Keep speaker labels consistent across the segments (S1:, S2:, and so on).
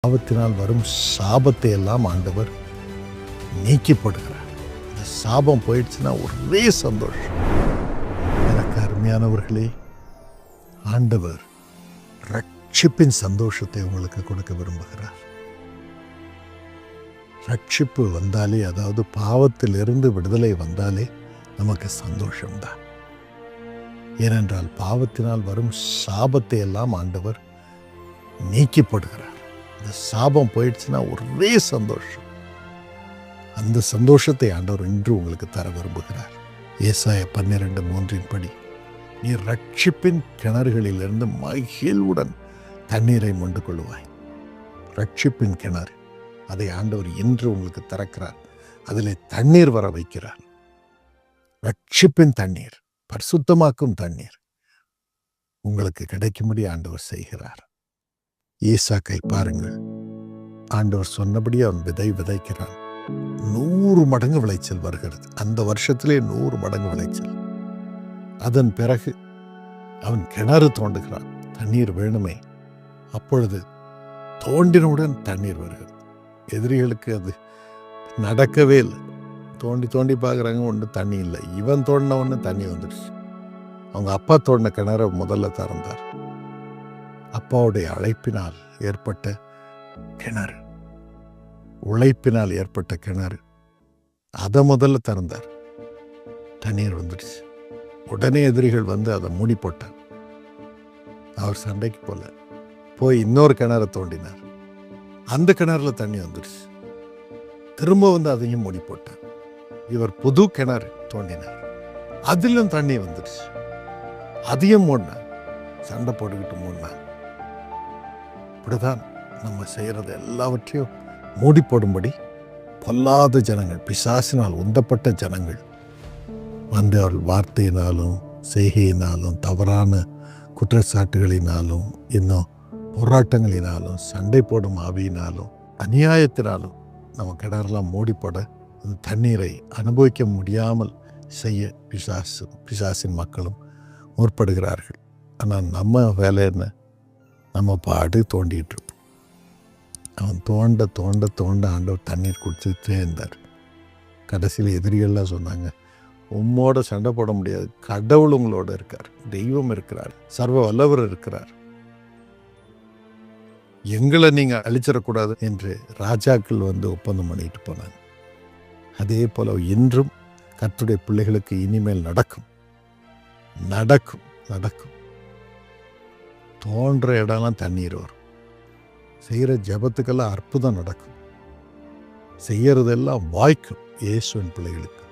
S1: பாவத்தினால் வரும் சாபத்தை எல்லாம் ஆண்டவர் நீக்கிப்படுகிறார். இந்த சாபம் போயிடுச்சுன்னா ஒரே சந்தோஷம். எனக்கு அருமையானவர்களே, ஆண்டவர் ரட்சிப்பின் சந்தோஷத்தை உங்களுக்கு கொடுக்க விரும்புகிறார். ரட்சிப்பு வந்தாலே, அதாவது பாவத்திலிருந்து விடுதலை வந்தாலே நமக்கு சந்தோஷம்தான். ஏனென்றால் பாவத்தினால் வரும் சாபத்தை எல்லாம் ஆண்டவர் நீக்கிப்படுகிறார். இந்த சாபம் போயிடுச்சுன்னா ஒரே சந்தோஷம். அந்த சந்தோஷத்தை ஆண்டவர் இன்று உங்களுக்கு தர விரும்புகிறார். ஏசாயா 12:3 படி, நீ ரட்சிப்பின் கிணறுகளிலிருந்து மகிழ்வுடன் தண்ணீரை மொண்டு கொள்ளுவாய். ரட்சிப்பின் கிணறு, அதை ஆண்டவர் இன்று உங்களுக்கு திறக்கிறார். அதில் தண்ணீர் வர வைக்கிறார். ரட்சிப்பின் தண்ணீர், பரிசுத்தமாக்கும் தண்ணீர் உங்களுக்கு கிடைக்கும்படி ஆண்டவர் செய்கிறார். ஈசாக்கை பாருங்கள், ஆண்டவர் சொன்னபடி அவன் விதை விதைக்கிறான். 100 மடங்கு விளைச்சல் வருகிறது. அந்த வருஷத்திலே 100 மடங்கு விளைச்சல். அதன் பிறகு அவன் கிணறு தோண்டுகிறான். தண்ணீர் வேணுமே. அப்பொழுது தோண்டினவுடன் தண்ணீர் வருகிறது. எதிரிகளுக்கு அது நடக்கவே இல்லை. தோண்டி தோண்டி பார்க்குறாங்க, ஒன்றும் தண்ணி இல்லை. இவன் தோண்டின ஒன்று தண்ணி வந்துடுச்சு. அவங்க அப்பா தோண்டின கிணற முதல்ல திறந்தார். அப்பாவுடைய அழைப்பினால் ஏற்பட்ட கிணறு, உழைப்பினால் ஏற்பட்ட கிணறு, அதை முதல்ல திறந்தார். தண்ணீர் வந்துடுச்சு. உடனே எதிரிகள் வந்து அதை மூடி போட்டார். அவர் சண்டைக்கு போய் இன்னொரு கிணறு தோண்டினார். அந்த கிணறுல தண்ணி வந்துடுச்சு. திரும்ப வந்து அதையும் மூடி போட்டார். இவர் புது கிணறு தோண்டினார். அதிலும் தண்ணி வந்துடுச்சு. அதையும் மூடினார். சண்டை போட்டுக்கிட்டு மூடினார். இப்படிதான் நம்ம செய்கிறது எல்லாவற்றையும் மூடி போடும்படி பொல்லாத ஜனங்கள், பிசாசினால் உந்தப்பட்ட ஜனங்கள் வந்து அவள் வார்த்தையினாலும் செய்கையினாலும் தவறான குற்றச்சாட்டுகளினாலும் இன்னும் போராட்டங்களினாலும் சண்டை போடும் ஆவியினாலும் அநியாயத்தினாலும் நம்ம கிணறுலாம் மூடி போட, அந்த தண்ணீரை அனுபவிக்க முடியாமல் செய்ய பிசாசின் மக்களும் முற்படுகிறார்கள். ஆனால் நம்ம வேலை என்ன? நம்ம பாடு தோண்டிகிட்டு இருப்போம். அவன் தோண்ட தோண்ட தோண்ட ஆண்டவர் தண்ணீர் குடிச்சுட்டே இருந்தார். கடைசியில் எதிரிகள்லாம் சொன்னாங்க, உம்மோட சண்டை போட முடியாது, கடவுள் உங்களோட இருக்கார், தெய்வம் இருக்கிறார், சர்வ வல்லவர் இருக்கிறார், எங்களை நீங்கள் அழிச்சிடக்கூடாது என்று ராஜாக்கள் வந்து ஒப்பந்தம் பண்ணிட்டு போனாங்க. அதே போல இன்றும் கர்த்தருடைய பிள்ளைகளுக்கு இனிமேல் நடக்கும். தோன்ற இடம்லாம் தண்ணீர் வரும். செய்கிற ஜபத்துக்கெல்லாம் அற்புதம் நடக்கும். செய்யறதெல்லாம் வாய்க்கும். இயேசுவின் பிள்ளைகளுக்கு,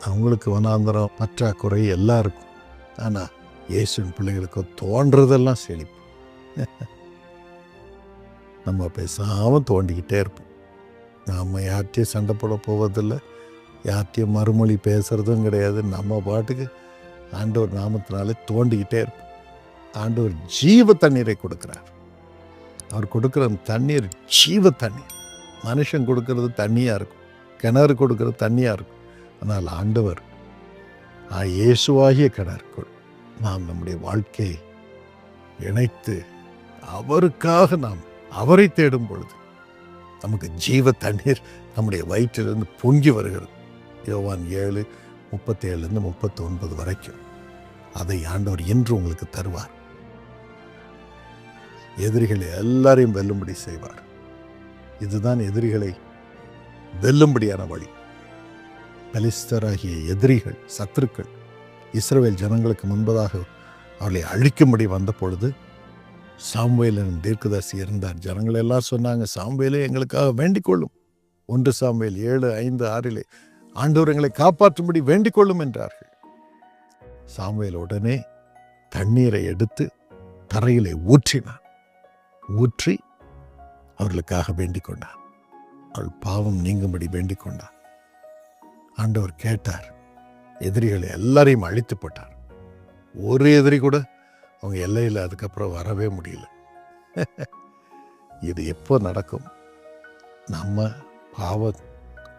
S1: அவங்களுக்கு வனாந்தரம் பற்றாக்குறை எல்லாம் இருக்கும். ஆனால் இயேசுவின் பிள்ளைகளுக்கு தோன்றதெல்லாம் செழிப்பு. நம்ம பேசாமல் தோண்டிக்கிட்டே இருப்போம். நாம் யார்கிட்டையும் சண்டை போட போவதில்லை, யார்கிட்டையும் மறுமொழி பேசுகிறதும் கிடையாது. நம்ம பாட்டுக்கு ஆண்டவர் நாமத்தினாலே தோண்டிக்கிட்டே இருப்போம். ஆண்டவர் ஜீவ தண்ணீரை கொடுக்கிறார். அவர் கொடுக்குற தண்ணீர் ஜீவ தண்ணீர். மனுஷன் கொடுக்கறது தண்ணியாக இருக்கும், கிணறு கொடுக்கறது தண்ணியாக இருக்கும். ஆனால் ஆண்டவர் இயேசுவாகிய கிணறு நாம் நம்முடைய வாழ்க்கையை இணைத்து அவருக்காக நாம் அவரை தேடும் பொழுது நமக்கு ஜீவ தண்ணீர் நம்முடைய வயிற்றிலிருந்து பொங்கி வருகிறது. யோவான் 7:37-39 வரைக்கும் அதை ஆண்டவர் என்று உங்களுக்கு தருவார். எதிரிகளை எல்லாரையும் வெல்லும்படி செய்வார். இதுதான் எதிரிகளை வெல்லும்படியான வழி. பெலிஸ்தராகிய எதிரிகள், சத்துருக்கள் இஸ்ரவேல் ஜனங்களுக்கு முன்பதாக அவளை அழிக்கும்படி வந்த பொழுது சாமுவேல் எனும் தீர்க்கதரிசி இருந்தார். ஜனங்கள் எல்லாம் சொன்னாங்க, சாமுவேலே எங்களுக்காக வேண்டிக் கொள்ளும். 1 சாமுவேல் 7:5-6 ஆண்டவர் எங்களை காப்பாற்றும்படி வேண்டிக் கொள்ளும் என்றார்கள். சாமுவேல் உடனே தண்ணீரை எடுத்து தரையிலே ஊற்றி அவர்களுக்காக வேண்டிக் கொண்டார். அவள் பாவம் நீங்கும்படி வேண்டிக் கொண்டார். ஆண்டவர் கேட்டார். எதிரிகளை எல்லாரையும் அழித்து போட்டார். ஒரு எதிரி கூட அவங்க எல்லையில் அதுக்கப்புறம் வரவே முடியல. இது எப்போ நடக்கும்? நம்ம பாவ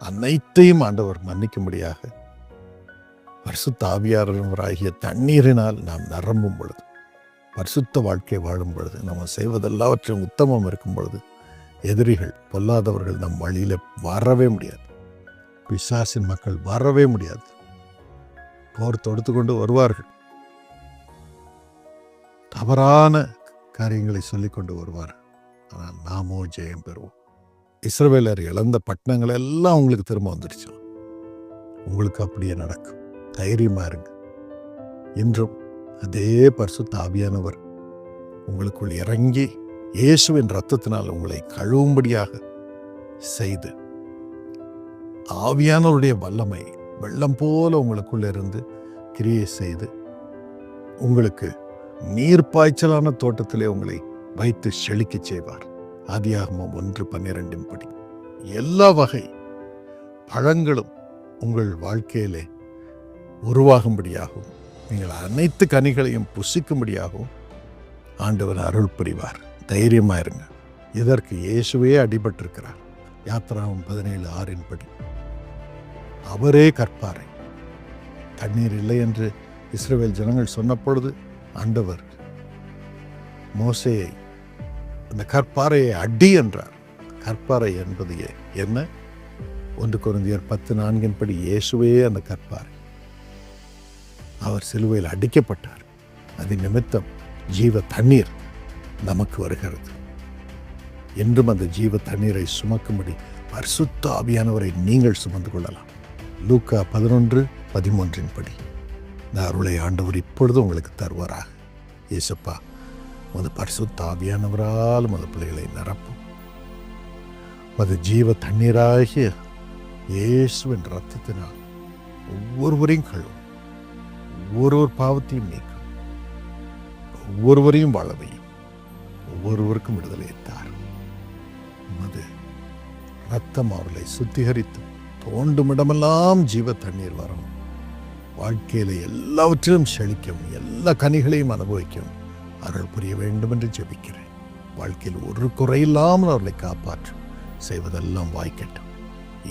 S1: அனைத்தையும் ஆண்டவர் மன்னிக்கும்படியாக பரிசுத்த ஆவியானவராகிய தண்ணீரினால் நாம் நிரம்பும் பொழுது, பரிசுத்த வாழ்க்கை வாழும் பொழுது, நம்ம செய்வதெல்லாவற்றையும் உத்தமம் இருக்கும் பொழுது எதிரிகள், பொல்லாதவர்கள் நம் வழியில வரவே முடியாது. பிசாசின் மக்கள் வரவே முடியாது. போர் தொடுத்து கொண்டு வருவார்கள். தவறான காரியங்களை சொல்லிக் கொண்டு வருவார். ஆனால் நாமோ ஜெயம் பெறுவோம். இஸ்ரவேலர் இழந்த பட்டணங்கள் எல்லாம் உங்களுக்கு திரும்ப வந்துடுச்சு. உங்களுக்கு அப்படியே நடக்கும். தைரியமா இருங்க. இன்றும் அதே பரிசுத்த ஆவியானவர் உங்களுக்குள் இறங்கி இயேசுவின் இரத்தத்தினால் உங்களை கழுவும்படியாக செய்து, ஆவியானவருடைய வல்லமை வெள்ளம் போல உங்களுக்குள்ள இருந்து கிரியை செய்து உங்களுக்கு நீர்ப்பாய்ச்சலான தோட்டத்திலே உங்களை வைத்து செழிக்க செய்வார். ஆதியாகமம் 1:12 படி எல்லா வகை பழங்களும் உங்கள் வாழ்க்கையிலே உருவாகும்படியாகவும் நீங்கள் அனைத்து கனிகளையும் புசிக்கும்படியாகவும் ஆண்டவர் அருள் புரிவார். தைரியமா இருங்க. இதற்கு இயேசுவே அடிபட்டிருக்கிறார். யாத்திராகமம் 17:6 படி அவரே கற்பாரை. தண்ணீர் இல்லை என்று இஸ்ரவேல் ஜனங்கள் சொன்ன பொழுது ஆண்டவர் மோசேயை அந்த கற்பாறையை அடி என்றார். கற்பாறை என்பது என்ன? 1 கொரிந்தியர் 10:4 படி இயேசுவே அந்த கற்பாறை. அவர் சிலுவையில் அடிக்கப்பட்டார். அது நிமித்தம் ஜீவ தண்ணீர் நமக்கு வருகிறது. என்றும் அந்த ஜீவ தண்ணீரை சுமக்கும்படி பரிசுத்த ஆவியானவரை நீங்கள் சுமந்து கொள்ளலாம். லூக்கா 11:13 படி இந்த அருளை ஆண்டவர் இப்பொழுது உங்களுக்கு தருவாராக. இயேசுப்பா, உமது பரிசுத்த ஆவியானவரால் உமது பிள்ளைகளை நிரப்பும். உமது ஜீவ தண்ணீராகிய இயேசுவின் இரத்தத்தினால் ஒவ்வொருவரையும் கழுவும். ஒவ்வொருவர் பாவத்தையும் நீக்கும். ஒவ்வொருவரையும் வாழவையும். ஒவ்வொருவருக்கும் விடுதலை தாரும். உமது இரத்தம் அவர்களை சுத்திகரித்து தோண்டுமிடமெல்லாம் ஜீவ தண்ணீர் வரும். வாழ்க்கையில எல்லாவற்றிலும் செழிக்கும். எல்லா கனிகளையும் அனுபவிக்கும். அருள் புரிய வேண்டும் என்று ஜெபிக்கிறேன். வாழ்க்கையில் ஒரு குறையில்லாமல் அவர்களை காப்பாற்றும். செய்வதெல்லாம் வாய்க்கட்டும்.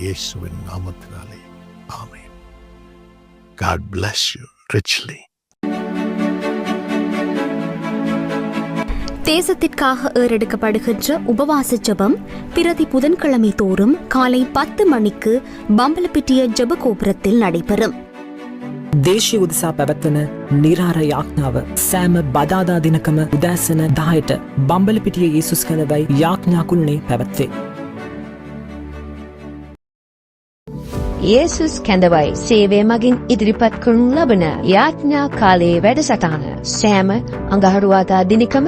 S1: இயேசுவின் நாமத்தினாலே ஆமென். God bless you richly.
S2: தேசத்திற்காக ஏறெடுக்கப்படுகின்ற உபவாச ஜெபம் பிரதி புதன்கிழமை தோறும் காலை 10 மணிக்கு பம்பலப்பிட்டிய ஜெப கோபுரத்தில் நடைபெறும்.
S3: දේශීය උදෙසා පැවැත්වන නිරාර යාඥාව සෑම බදාදා දිනකම උදෑසන 10ට බම්බලපිටිය යේසුස් කැඳවයි යාඥා කුළුණේ පැවැත්වේ.
S4: යේසුස් කැඳවයි සේවය මගින් ඉදිරිපත් කරනු ලබන යාඥා කාලයේ වැඩසටහන සෑම අඟහරුවාදා දිනකම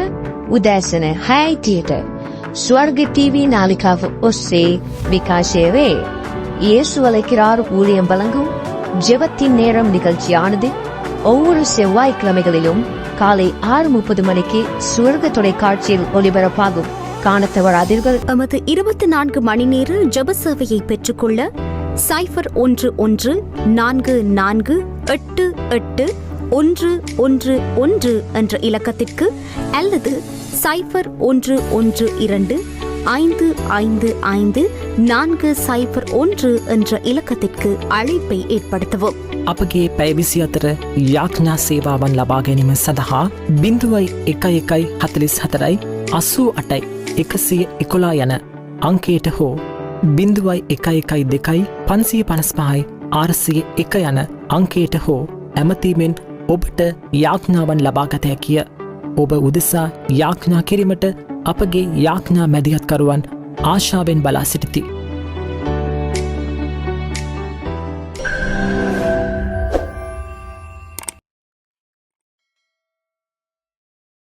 S4: උදෑසන 6ට ස්වර්ග ටීවී නාලිකාව ඔස්සේ විකාශය වේ. இயேசு அழைக்கிறார் ஊழியம் வழங்கும் ஜெபத்தின் நேரம் நிகழ்ச்சியானது ஒவ்வொரு செவ்வாய்க்கிழமைகளிலும் காலை 6:30 மணிக்கு சுவர்க தொலைக்காட்சியில் ஒளிபரப்பாகும். காணத் தவறாதீர்கள்.
S2: எமது 24 மணி நேர ஜெப சேவையை பெற்றுக்கொள்ள 0114488111 என்ற இலக்கத்திற்கு அல்லது 0115554001 என்ற இலக்கத்திற்கு அழைப்பை ஏற்படுத்தவும்.
S3: අපගේ පැය 24 යාඥා සේවාවන් ලබා ගැනීම සඳහා 011484 යන අංකයට හෝ 0112 යන අංකයට හෝ ඇමතීමෙන් ඔබට යාඥාවන් ලබාගත හැකිය. ඔබ උදෙසා යාඥා කිරීමට අපගේ යාඥා මැදිහත්කරුවන් ආශාවෙන් බලා සිටිති.